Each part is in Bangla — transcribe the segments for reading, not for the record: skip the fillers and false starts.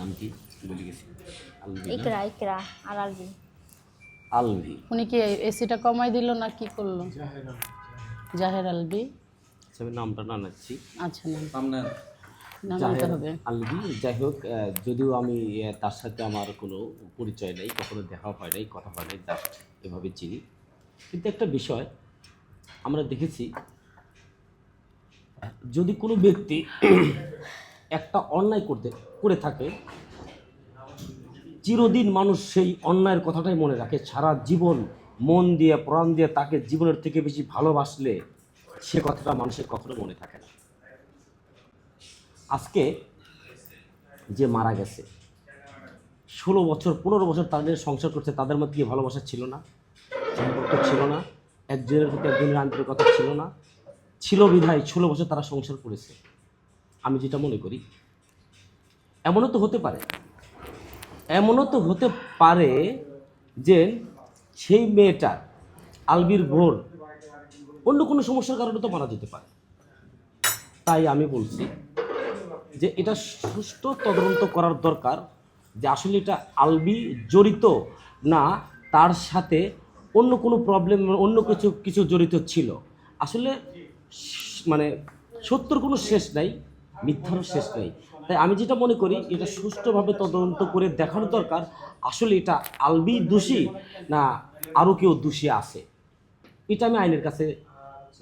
নাম কি বলে গেছি? আলভি না? ইকরা ইকরা আর আলবি। আলভি। উনি কি এসিটা কমাই দিল না কি করলো? জাহের আলবি। আচ্ছা, আমি নামটা না নাচ্ছি। আচ্ছা নাম নিতে জাহের হবে। আলভি। যাই হোক, যদিও আমি তার সাথে আমার কোনো পরিচয় নেই, কখনো দেখা হয় নাই, কথা হয় নাই, জাস্ট এভাবে চিনি। কিন্তু একটা বিষয় আমরা দেখেছি, যদি কোনো ব্যক্তি একটা অন্যায় করে থাকে, চিরদিন মানুষ সেই অন্যায়ের কথাটাই মনে রাখে। সারা জীবন মন দিয়ে প্রাণ দিয়ে তাকে জীবনের থেকে বেশি ভালোবাসলে সে কথাটা মানুষের কখনো মনে থাকে না। আজকে যে মারা গেছে, 16 বছর 15 বছর তাদের সংসার করছে, তাদের মধ্যে কি ভালোবাসা ছিল না? সম্পর্ক ছিল না? একজনের প্রতি একজনের আন্তরিকতা ছিল না? ছিল বিধায় 16 বছর তারা সংসার করেছে। আমি যেটা মনে করি, এমনও তো হতে পারে যে সেই মেয়েটা আলবির বোন অন্য কোনো সমস্যার কারণে তো মারা যেতে পারে। তাই আমি বলছি যে এটা সুষ্ঠু তদন্ত করার দরকার, যে আসলে এটা আলবি জড়িত না তার সাথে অন্য কোনো প্রবলেম, অন্য কিছু জড়িত ছিল। আসলে মানে সত্যর কোনো শেষ নাই, মিথ্যারও শেষ নাই। তাই আমি যেটা মনে করি, এটা সুষ্ঠুভাবে তদন্ত করে দেখানো দরকার আসলে এটা আলবি দোষী না আরও কেউ দোষী আছে। এটা আমি আইনের কাছে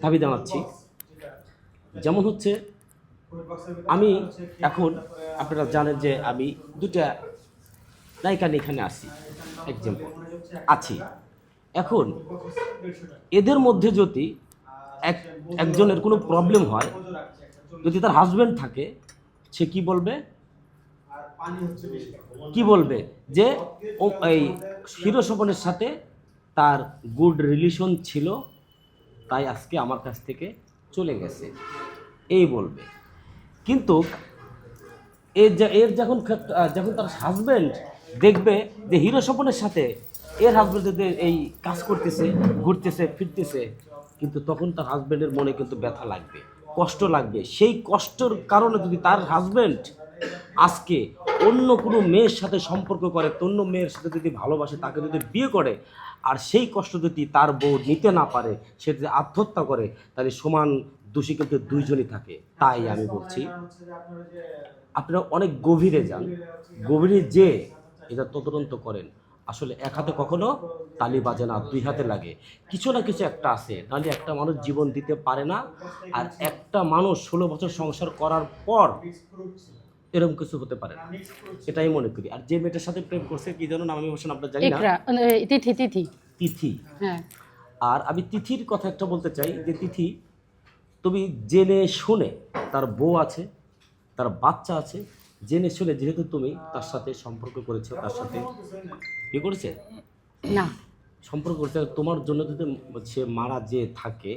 দাবি জানাচ্ছি। যেমন হচ্ছে, আমি এখন আপনারা জানেন যে আমি দুটা নায়িকা নিয়ে এখানে আসি, এক্সাম্পল আছি। এখন এদের মধ্যে যদি একজনের কোনো প্রবলেম হয়, যদি তার হাজব্যান্ড থাকে, সে কি বলবে যে এই হিরো স্বপনের সাথে তার গুড রিলেশন ছিল, তাই আজকে আমার কাছ থেকে চলে গেছে, এই বলবে। কিন্তু এর যখন তার হাজব্যান্ড দেখবে যে হিরো স্বপনের সাথে এর হাজব্যান্ড এই কাজ করতেছে, ঘুরতেছে ফিরতেছে, কিন্তু তখন তার হাজব্যান্ডের মনে কিন্তু ব্যথা লাগবে, কষ্ট লাগবে। সেই কষ্টের কারণে যদি তার হাজব্যান্ড আজকে অন্য কোনো মেয়ের সাথে সম্পর্ক করে, অন্য মেয়ের সাথে যদি ভালোবাসে, তাকে যদি বিয়ে করে, আর সেই কষ্ট যদি তার বউ নিতে না পারে, সে যদি আত্মহত্যা করে, তাহলে সমান দোষী কিন্তু দুইজনই থাকে। তাই আমি বলছি, আপনারা অনেক গভীরে যান, গভীরে যে এটা তদন্ত করেন। আসলে এক হাতে কখনো তালি বাজে না, দুই হাতে লাগে। কিছু না কিছু একটা আছে, নাহলে একটা মানুষ জীবন দিতে পারে না। আর একটা মানুষ 16 বছর সংসার করার পর এরকম কিছু হতে পারে না, এটাই মনে করি। আর যে মেয়েটার সাথে প্রেম করছে, কি যেন নাম, আমি অবশ্য আপনার জানি না, তিথি। হ্যাঁ। আর আমি তিথির কথা একটা বলতে চাই, যে তিথি, তুমি জেনে শুনে, তার বউ আছে, তার বাচ্চা আছে, জেনে শুনে যেহেতু তুমি তার সাথে সম্পর্ক করেছো, তার সাথে কি করেছে না সম্পর্ক করতে, তোমার জন্য যদি সে মারা যে থাকে,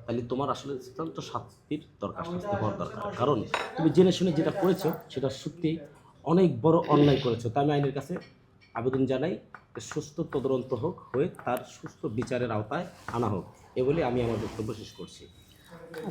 তাহলে তোমার আসলে সিদ্ধান্ত শাস্তির দরকার, শাস্তি হওয়ার দরকার। কারণ তুমি জেনে শুনে যেটা করেছো সেটা সত্যি অনেক বড় অন্যায় করেছো। তাই আমি আইনের কাছে আবেদন জানাই, সুস্থ তদন্ত হয়ে তার সুস্থ বিচারের আওতায় আনা হোক, এ বলে আমি আমার বক্তব্য শেষ করছি।